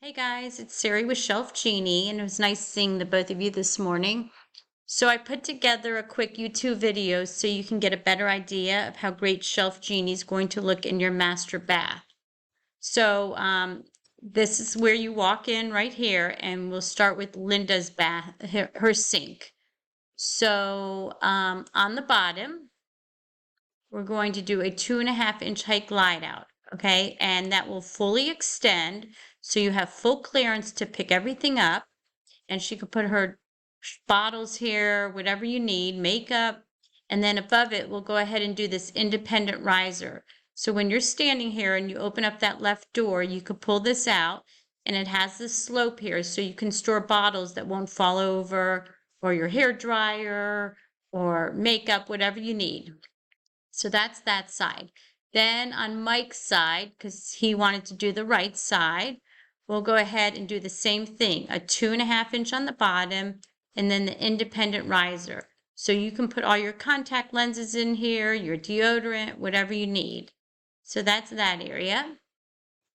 Hey guys, it's Sari with Shelf Genie, and it was nice seeing the both of you this morning. So I put together a quick YouTube video so you can get a better idea of how great Shelf Genie is going to look in your master bath. So this is where you walk in right here, and we'll start with Linda's bath, her sink. So on the bottom, we're going to do a 2.5 inch height glide out, okay? And that will fully extend, so you have full clearance to pick everything up. And she could put her bottles here, whatever you need, makeup. And then above it, we'll go ahead and do this independent riser. So when you're standing here and you open up that left door, you could pull this out, and it has this slope here, so you can store bottles that won't fall over, or your hair dryer, or makeup, whatever you need. So that's that side. Then on Mike's side, because he wanted to do the right side, we'll go ahead and do the same thing, a 2.5 inch on the bottom, and then the independent riser. So you can put all your contact lenses in here, your deodorant, whatever you need. So that's that area.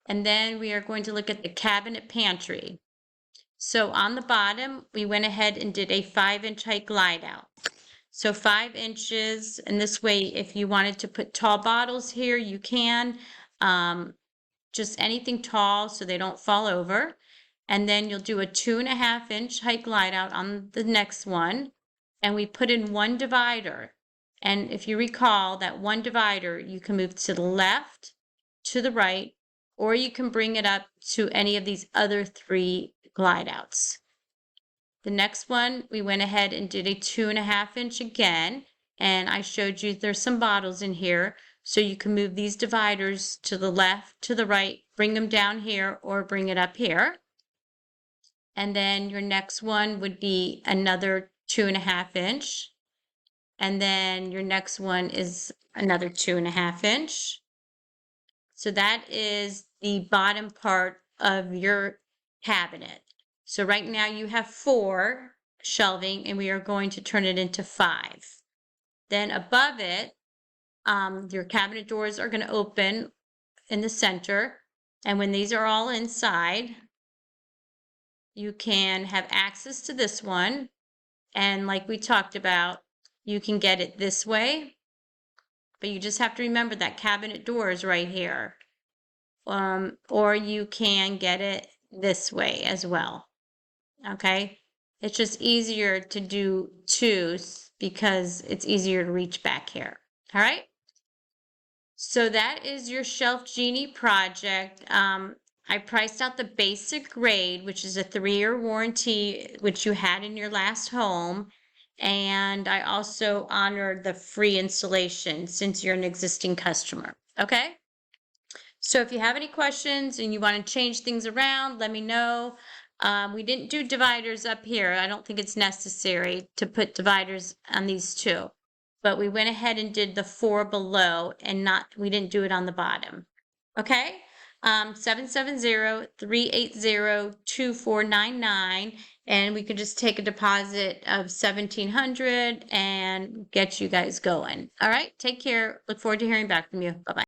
And then we are going to look at the cabinet pantry. So on the bottom, we went ahead and did a 5-inch height glide out. So 5 inches, and this way, if you wanted to put tall bottles here, you can. Just anything tall so they don't fall over. And then you'll do a 2.5 inch height glide out on the next one. And we put in one divider. And if you recall, that one divider, you can move to the left, to the right, or you can bring it up to any of these other 3 glide outs. The next one, we went ahead and did a 2.5 inch again, and I showed you there's some bottles in here, so you can move these dividers to the left, to the right, bring them down here, or bring it up here. And then your next one would be another 2.5 inch, and then your next one is another 2.5 inch. So that is the bottom part of your cabinet. So right now you have 4 shelving, and we are going to turn it into 5. Then above it, your cabinet doors are going to open in the center. And when these are all inside, you can have access to this one. And like we talked about, you can get it this way. But you just have to remember that cabinet door is right here. Or you can get it this way as well. Okay, it's just easier to do 2 because it's easier to reach back here. All right, so that is your Shelf Genie project. I priced out the basic grade, which is a 3-year warranty, which you had in your last home. And I also honored the free installation since you're an existing customer. Okay, so if you have any questions and you want to change things around, let me know. We didn't do dividers up here. I don't think it's necessary to put dividers on these 2. But we went ahead and did the 4 below, and we didn't do it on the bottom. Okay? 770-380-2499, and we could just take a deposit of $1,700 and get you guys going. All right? Take care. Look forward to hearing back from you. Bye-bye.